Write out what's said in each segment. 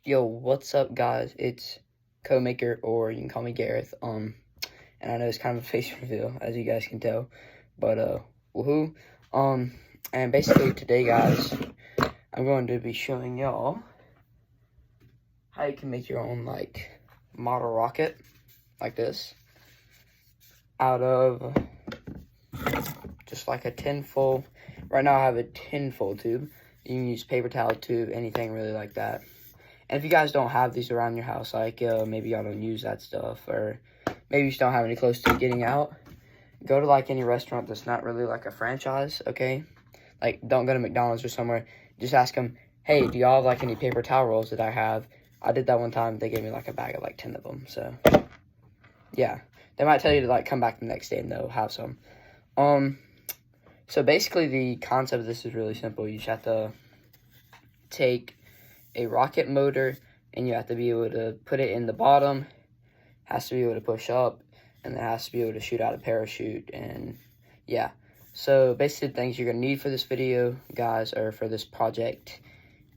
Yo, what's up, guys? It's Co-Maker, or you can call me Gareth. And I know it's kind of a face reveal, as you guys can tell, but woohoo. And basically today, guys, I'm going to be showing y'all how you can make your own like model rocket, like this, out of just like a tinfoil. Right now, I have a tinfoil tube. You can use paper towel tube, anything really like that. And if you guys don't have these around your house, like maybe y'all don't use that stuff, or maybe you just don't have any close to getting out, go to like any restaurant that's not really like a franchise, okay? Like, don't go to McDonald's or somewhere. Just ask them, hey, do y'all have like any paper towel rolls that I have? I did that one time. They gave me like a bag of like 10 of them. So, yeah. They might tell you to like come back the next day and they'll have some. So basically the concept of this is really simple. You just have to take a rocket motor, and you have to be able to put it in the bottom, has to be able to push up, and it has to be able to shoot out a parachute. And yeah, so basically the things you're going to need for this video, guys, or for this project,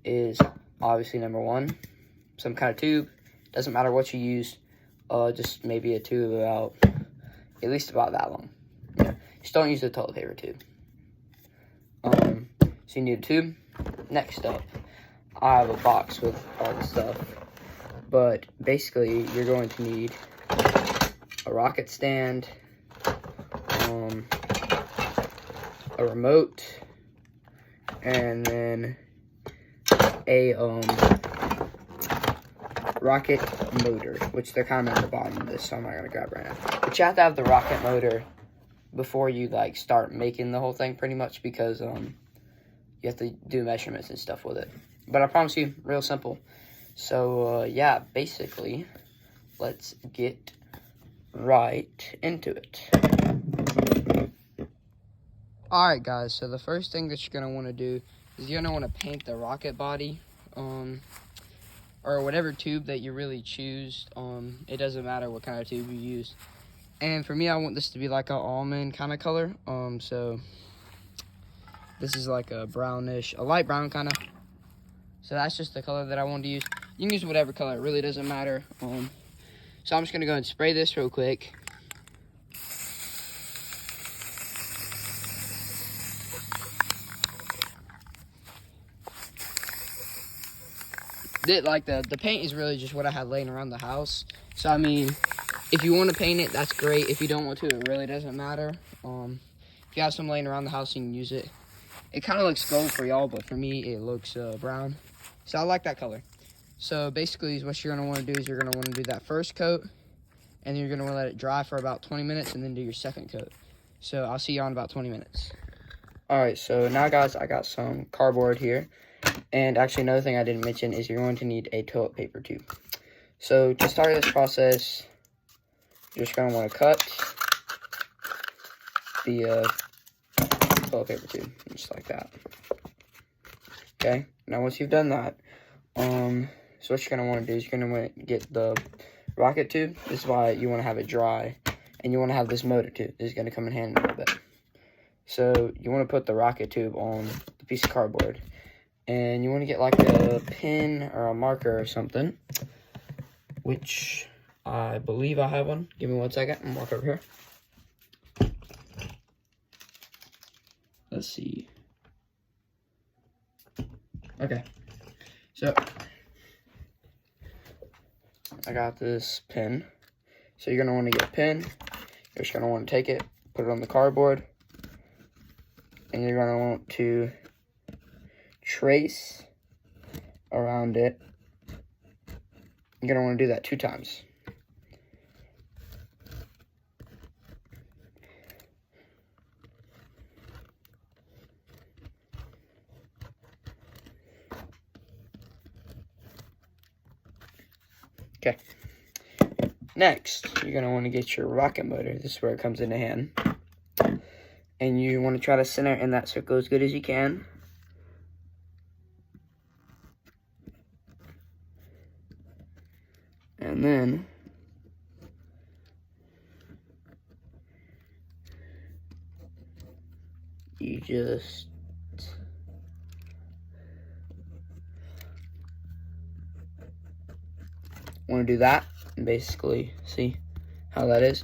is obviously number one, some kind of tube. Doesn't matter what you use, just maybe a tube about, at least about that long. Yeah, just don't use the toilet paper tube. So you need a tube. Next up, I have a box with all the stuff, but basically you're going to need a rocket stand, a remote, and then a rocket motor, which they're kind of at the bottom of this, so I'm not gonna grab right now. But you have to have the rocket motor before you like start making the whole thing, pretty much, because you have to do measurements and stuff with it. But I promise you, real simple. So, yeah, basically, let's get right into it. Alright, guys, so the first thing that you're going to want to do is you're going to want to paint the rocket body, or whatever tube that you really choose. It doesn't matter what kind of tube you use. And for me, I want this to be like an almond kind of color. So this is like a brownish, a light brown kind of. So that's just the color that I want to use. You can use whatever color, it really doesn't matter. So I'm just gonna go and spray this real quick. The paint is really just what I had laying around the house. So I mean, if you want to paint it, that's great. If you don't want to, it really doesn't matter. If you have some laying around the house, you can use it. It kind of looks gold for y'all, but for me, it looks brown. So I like that color. So basically, what you're gonna want to do is you're gonna want to do that first coat, and then you're gonna want to let it dry for about 20 minutes, and then do your second coat. So I'll see you on about 20 minutes. All right, so now, guys, I got some cardboard here. And actually, another thing I didn't mention is you're going to need a toilet paper tube. So to start this process, you're just going to want to cut the toilet paper tube, just like that. Okay, now once you've done that, so what you're going to want to do is you're going to want to get the rocket tube. This is why you want to have it dry, and you want to have this motor tube. This is going to come in handy a little bit. So you want to put the rocket tube on the piece of cardboard, and you want to get like a pen or a marker or something, which I believe I have one. Give me 1 second and walk over here. Let's see. Okay, so I got this pen. So you're gonna want to get a pen. You're just gonna want to take it, put it on the cardboard, and you're gonna want to trace around it. You're gonna want to do that 2 times. Okay. Next, you're gonna want to get your rocket motor. This is where it comes into hand. And you want to try to center in that circle as good as you can. And then you just want to do that, and basically see how that is.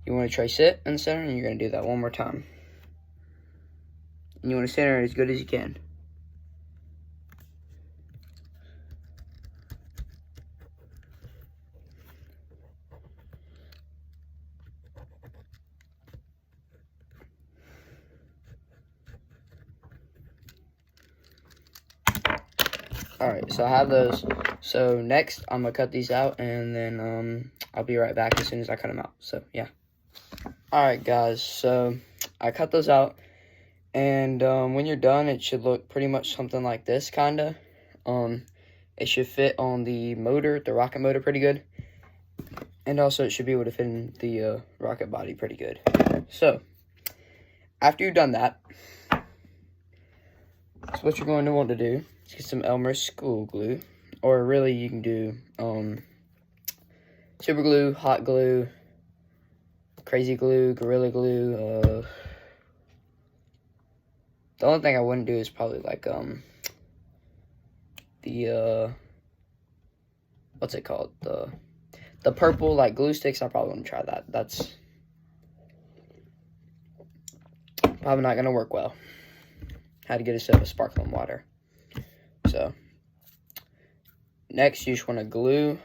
You want to trace it in the center, and you're going to do that one more time. And you want to center it as good as you can. Alright, so I have those. So next, I'm going to cut these out, and then I'll be right back as soon as I cut them out. So, yeah. Alright, guys, so I cut those out. And when you're done, it should look pretty much something like this, kind of. It should fit on the motor, the rocket motor, pretty good. And also, it should be able to fit in the rocket body pretty good. So, after you've done that, so what you're going to want to do is get some Elmer's school glue. Or really, you can do super glue, hot glue, crazy glue, gorilla glue. The only thing I wouldn't do is probably like the what's it called, the purple like glue sticks. I probably wouldn't try that. That's probably not gonna work well. Had to get a sip of sparkling water. So next, you just want to glue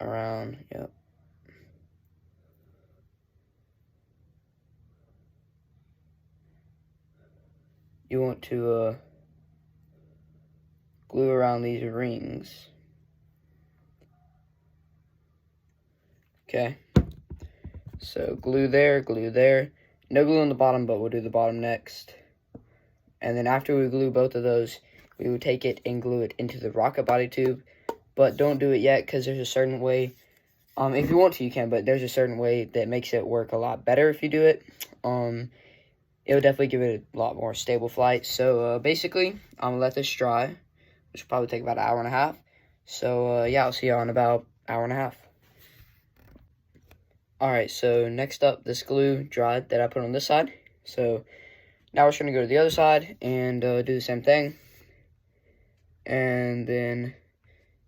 around. Yep. You want to glue around these rings. Okay. So glue there, glue there. No glue on the bottom, but we'll do the bottom next. And then after we glue both of those, we will take it and glue it into the rocket body tube. But don't do it yet, because there's a certain way. If you want to, you can, but there's a certain way that makes it work a lot better if you do it. It will definitely give it a lot more stable flight. So, basically, I'm going to let this dry, which will probably take about an hour and a half. So, yeah, I'll see you in about an hour and a half. Alright, so next up, this glue dried that I put on this side. So, now we're just going to go to the other side and do the same thing. And then,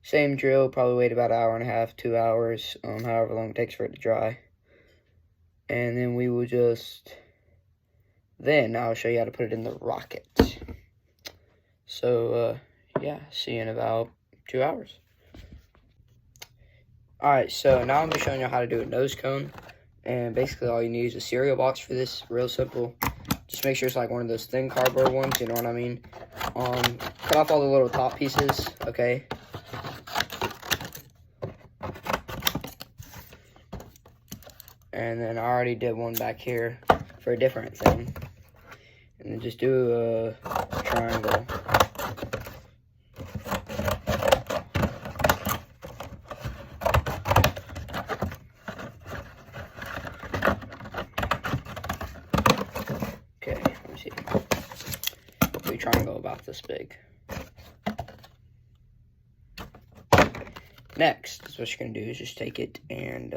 same drill, probably wait about an hour and a half, 2 hours, however long it takes for it to dry. And then we will just... Then I'll show you how to put it in the rocket. So, yeah, see you in about 2 hours. Alright, so now I'm going to be showing you how to do a nose cone. And basically all you need is a cereal box for this. Real simple. Just make sure it's like one of those thin cardboard ones, you know what I mean? Cut off all the little top pieces, okay? And then I already did one back here for a different thing. And then just do a triangle. Okay, let me see. Do a triangle about this big. Next, what you're going to do is just take it and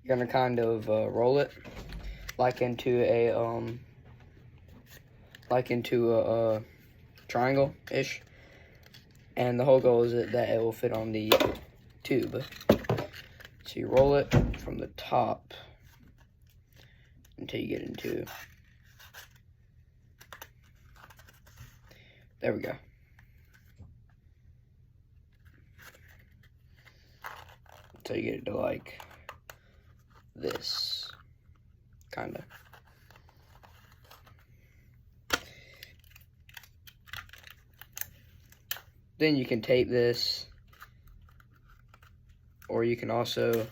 you're gonna kind of roll it like into a triangle-ish, and the whole goal is that it will fit on the tube. So you roll it from the top until you get into. There we go. Until you get it to like this, kind of. Then you can tape this, or you can also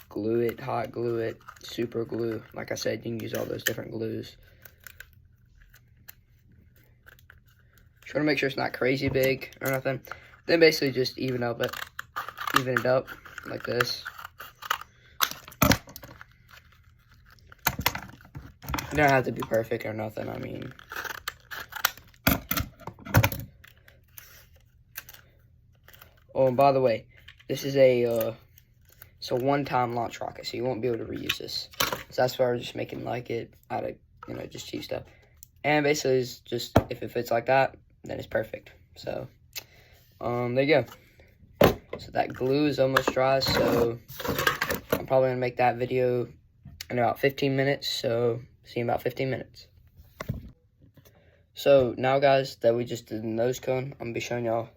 glue it, hot glue it, super glue. Like I said, you can use all those different glues. Just want to make sure it's not crazy big or nothing. Then basically just even it up like this. You don't have to be perfect or nothing, I mean. Oh, and by the way, this is it's a one-time launch rocket, so you won't be able to reuse this. So that's why we're just making like it out of you know, just cheap stuff. And basically, it's just, if it fits like that, then it's perfect. So, there you go. So that glue is almost dry, so I'm probably going to make that video in about 15 minutes, so see you in about 15 minutes. So, now guys, that we just did the nose cone, I'm going to be showing y'all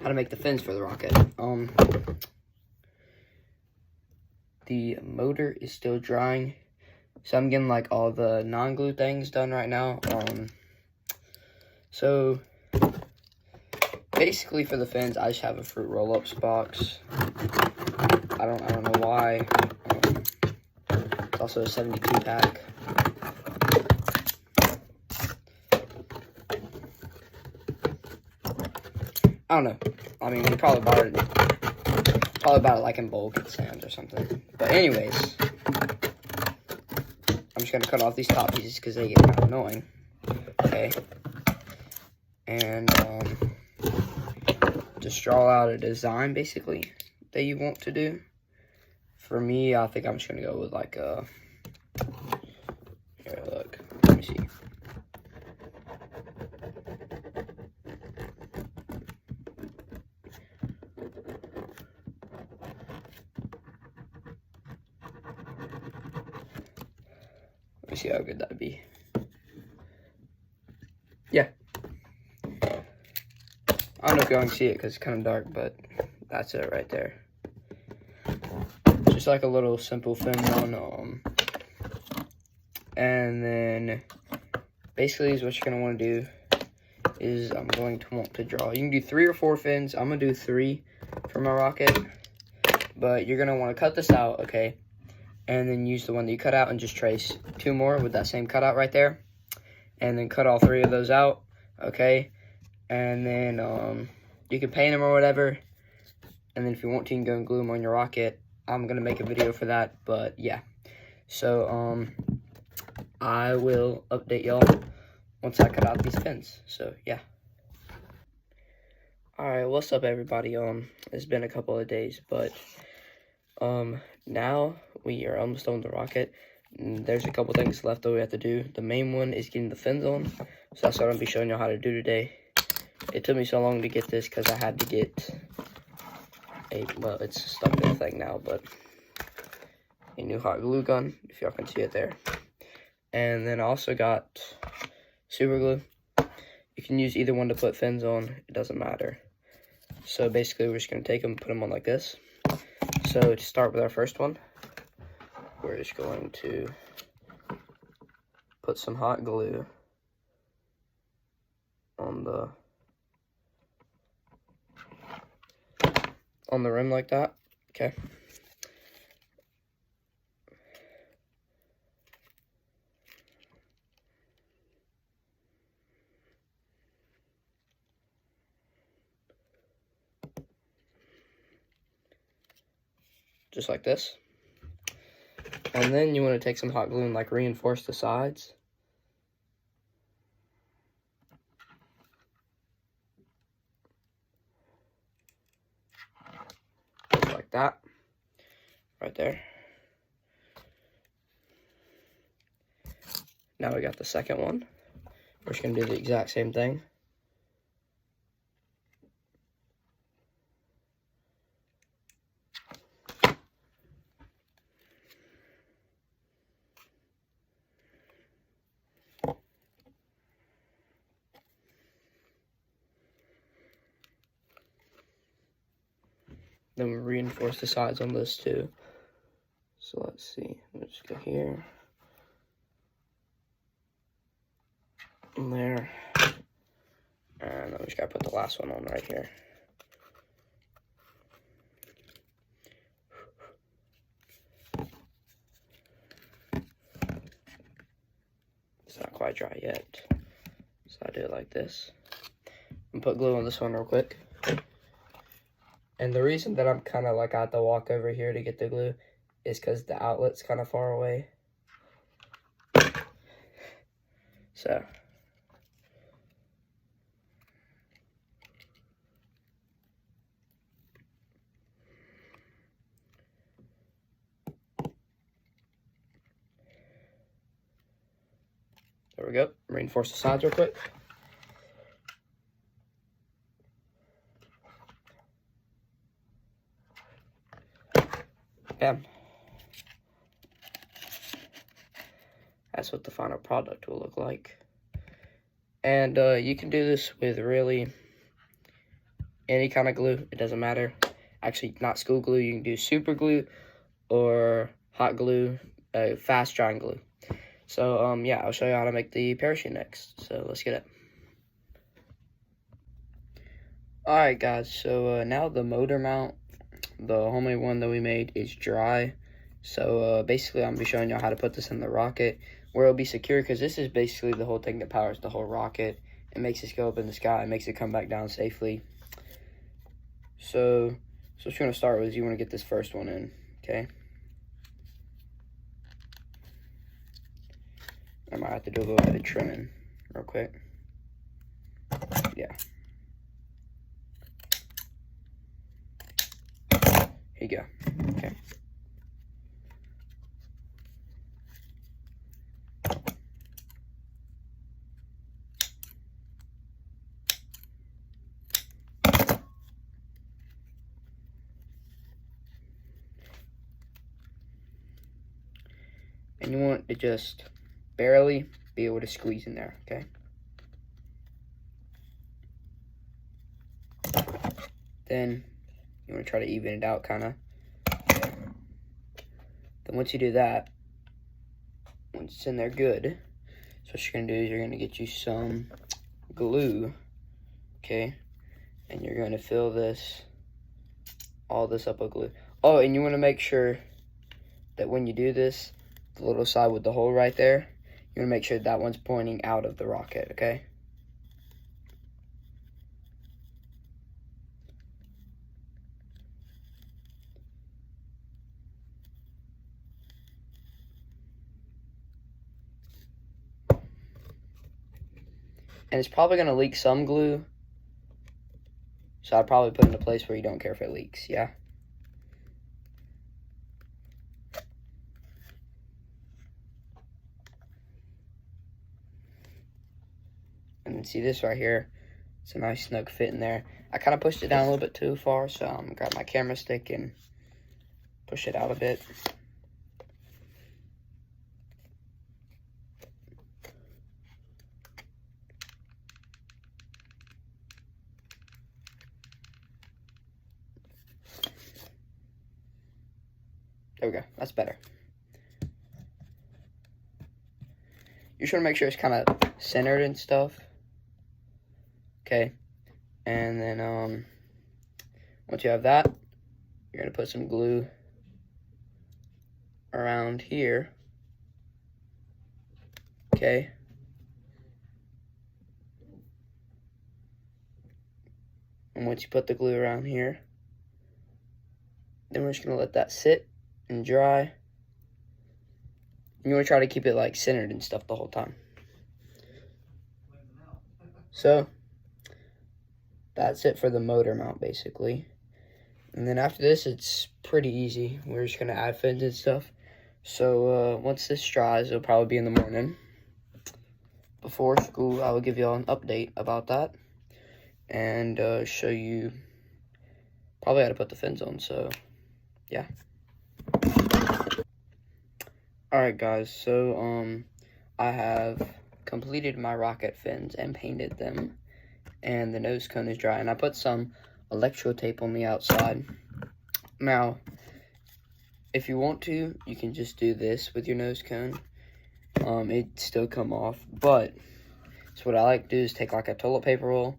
how to make the fins for the rocket. The motor is still drying, so I'm getting like all the non-glue things done right now. So basically for the fins, I just have a Fruit Roll-Ups box. I don't know why. It's also a 72 pack. I don't know. I mean, we probably bought it like in bulk at Sam's or something. But anyways, I'm just gonna cut off these top pieces because they get kind of annoying. Okay. And just draw out a design basically that you want to do. For me, I think I'm just gonna go with like a, here, look, let me see. Let me see how good that'd be. Yeah. I don't know if y'all can see it because it's kind of dark, but that's it right there. Just like a little simple fin one. And then basically is what you're going to want to do is I'm going to want to draw. You can do 3 or 4 fins. I'm going to do 3 for my rocket. But you're going to want to cut this out, okay? And then use the one that you cut out and just trace 2 more with that same cutout right there. And then cut all 3 of those out, okay? And then you can paint them or whatever. And then if you want to, you can go and glue them on your rocket. I'm going to make a video for that, but yeah. So, I will update y'all once I cut out these fins. So, yeah. Alright, what's up, everybody? It's been a couple of days, but now we are almost done with the rocket. There's a couple things left that we have to do. The main one is getting the fins on, so that's what I'm going to be showing y'all how to do today. It took me so long to get this because I had to get well, it's stuck in the thing now, but a new hot glue gun, if y'all can see it there. And then I also got super glue. You can use either one to put fins on, it doesn't matter. So basically, we're just going to take them and put them on like this. So to start with our first one, we're just going to put some hot glue on the rim like that, okay? Just like this. And then you want to take some hot glue and like reinforce the sides. Just like that. Right there. Now we got the second one. We're just going to do the exact same thing. Then we reinforce the sides on this too. So let's see. Let's just go here. And there. And then we just gotta put the last one on right here. It's not quite dry yet. So I do it like this. And put glue on this one real quick. And the reason that I'm kind of like I have to walk over here to get the glue is because the outlet's kind of far away. So. There we go. Reinforce the sides real quick. Bam. That's what the final product will look like. And you can do this with really any kind of glue. It doesn't matter. Actually, not school glue. You can do super glue or hot glue, fast drying glue. So, yeah, I'll show you how to make the parachute next. So, let's get it. Alright, guys. So, now the motor mount, the homemade one that we made, is dry. So, basically, I'm going to be showing you how to put this in the rocket where it'll be secure, because this is basically the whole thing that powers the whole rocket. It makes it go up in the sky. It makes it come back down safely. So what you're going to start with is you want to get this first one in, okay? I might have to do a little bit of trimming real quick. Yeah. Here you go. Okay. And you want to just barely be able to squeeze in there, okay? Then you want to try to even it out, kind of. Then once you do that, once it's in there good, so what you're going to do is you're going to get you some glue, okay? And you're going to fill all this up with glue. Oh, and you want to make sure that when you do this, the little side with the hole right there, you want to make sure that one's pointing out of the rocket, okay? And it's probably going to leak some glue, so I'd probably put it in a place where you don't care if it leaks, yeah? And then see this right here, it's a nice snug fit in there. I kind of pushed it down a little bit too far, so I'm going to grab my camera stick and push it out a bit. There we go, that's better. You should make sure it's kind of centered and stuff. Okay, and then once you have that, you're gonna put some glue around here. Okay. And once you put the glue around here, then we're just gonna let that sit and dry. You want to try to keep it like centered and stuff the whole time. So that's it for the motor mount, basically. And then after this, it's pretty easy. We're just gonna add fins and stuff. So once this dries, it'll probably be in the morning. Before school, I will give y'all an update about that and show you probably how to put the fins on. So yeah. Alright guys, so I have completed my rocket fins and painted them, and the nose cone is dry, and I put some electro tape on the outside. Now, if you want to, you can just do this with your nose cone. It'd still come off, but so what I like to do is take like a toilet paper roll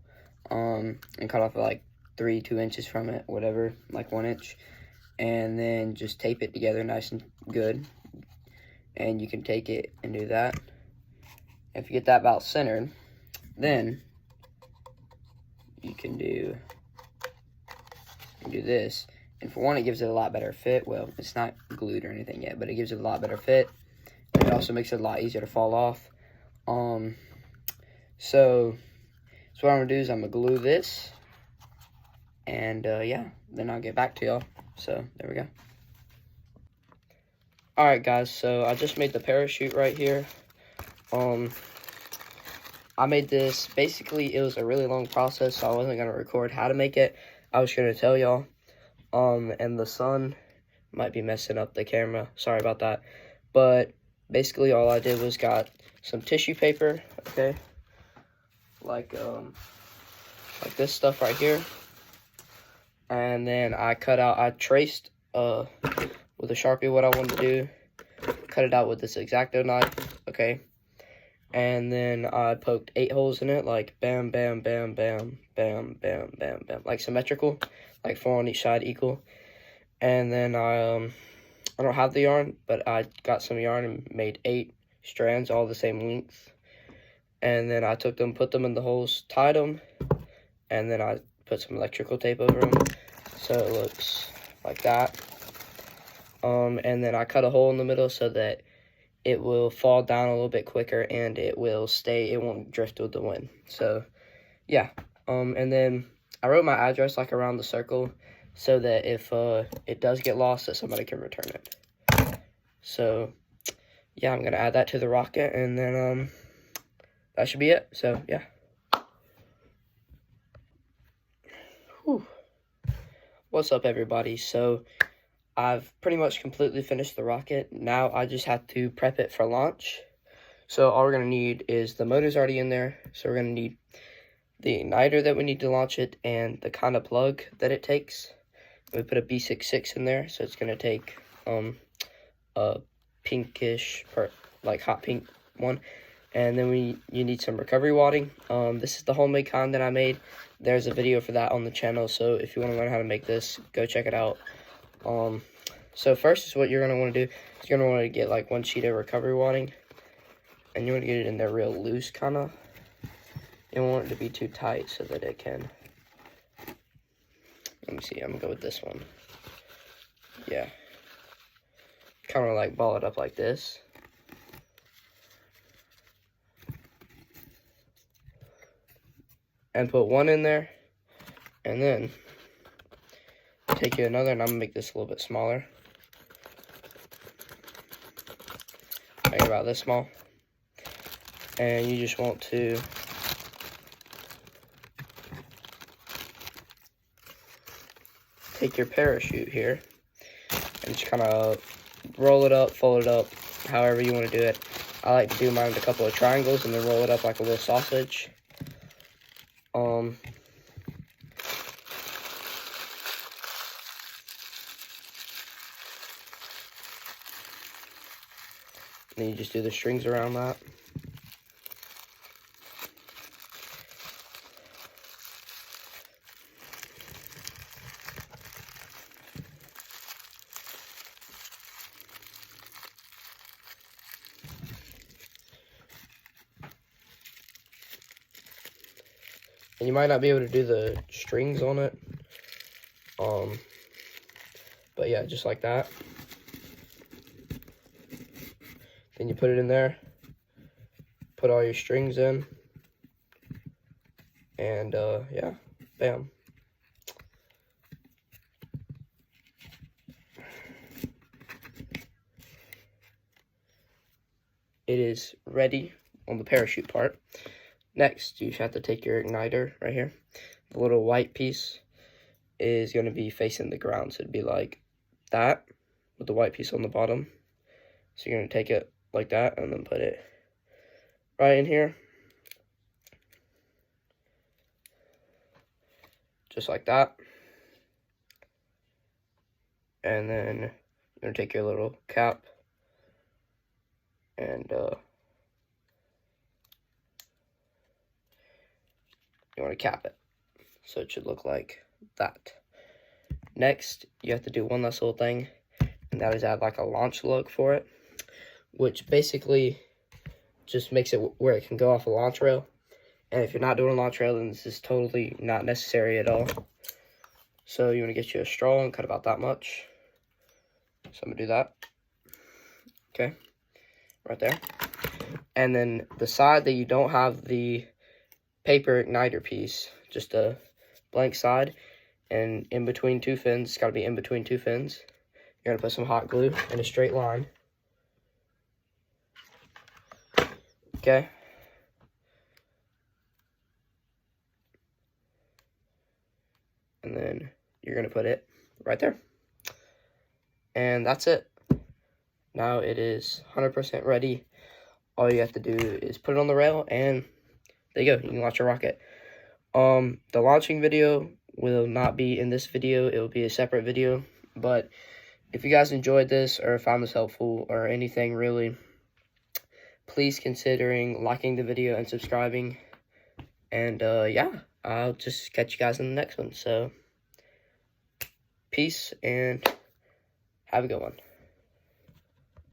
and cut off like 2 inches from it, whatever, like 1 inch, and then just tape it together nice and good. And you can take it and do that. If you get that about centered, then you can do this. And for one, it gives it a lot better fit. Well, it's not glued or anything yet, but it gives it a lot better fit. And it also makes it a lot easier to fall off. So what I'm gonna do is I'm gonna glue this, and yeah, then I'll get back to y'all. So there we go. Alright guys, so I just made the parachute right here. I made this, basically it was a really long process, so I wasn't going to record how to make it. I was going to tell y'all. And the sun might be messing up the camera, sorry about that. But basically all I did was got some tissue paper, okay? Like this stuff right here. And then I traced with a Sharpie what I wanted to do. Cut it out with this X-Acto knife, okay? And then I poked 8 holes in it, like bam, bam, bam, bam, bam, bam, bam, bam, like symmetrical, like 4 on each side equal. And then I don't have the yarn, but I got some yarn and made 8 strands, all the same length. And then I took them, put them in the holes, tied them, and then I put some electrical tape over them, so it looks like that. And then I cut a hole in the middle so that it will fall down a little bit quicker and it will stay, it won't drift with the wind. So, yeah. And then I wrote my address like around the circle so that if it does get lost, that somebody can return it. So, yeah, I'm going to add that to the rocket, and then that should be it. So, yeah. Whew. What's up, everybody? So, I've pretty much completely finished the rocket. Now I just have to prep it for launch. So all we're going to need is the motor's already in there. So we're going to need the igniter that we need to launch it and the kind of plug that it takes. We put a B66 in there, so it's going to take a pinkish, like hot pink one. And then you need some recovery wadding. This is the homemade kind that I made. There's a video for that on the channel, so if you want to learn how to make this, go check it out. So first is what you're going to want to do is you're going to want to get like 1 sheet of recovery wadding, and you want to get it in there real loose, kind of. You don't want it to be too tight so that it can, let me see, I'm going to go with this one. Yeah. Kind of like ball it up like this. And put 1 in there, and then take you another, and I'm going to make this a little bit smaller. Make it about this small. And you just want to take your parachute here and just kind of roll it up, fold it up, however you want to do it. I like to do mine with a couple of triangles and then roll it up like a little sausage. Then you just do the strings around that. And you might not be able to do the strings on it. But yeah, just like that. Then you put it in there, put all your strings in, and yeah, bam. It is ready on the parachute part. Next, you have to take your igniter right here. The little white piece is going to be facing the ground, so it'd be like that with the white piece on the bottom. So you're going to take it like that and then put it right in here. Just like that. And then you're going to take your little cap and you want to cap it. So it should look like that. Next, you have to do one last little thing, and that is add like a launch lug for it, which basically just makes it where it can go off a launch rail. And if you're not doing a launch rail, then this is totally not necessary at all. So you want to get you a straw and cut about that much. So I'm going to do that. Okay, right there. And then the side that you don't have the paper igniter piece, just a blank side, and in between 2 fins, it's got to be in between 2 fins. You're going to put some hot glue in a straight line. Okay. going to put it right there. And that's it. Now it is 100% ready. All you have to do is put it on the rail, and there you go. You can launch your rocket. The launching video will not be in this video. It will be a separate video. But if you guys enjoyed this or found this helpful or anything really, please considering liking the video and subscribing. And yeah, I'll just catch you guys in the next one. So peace and have a good one.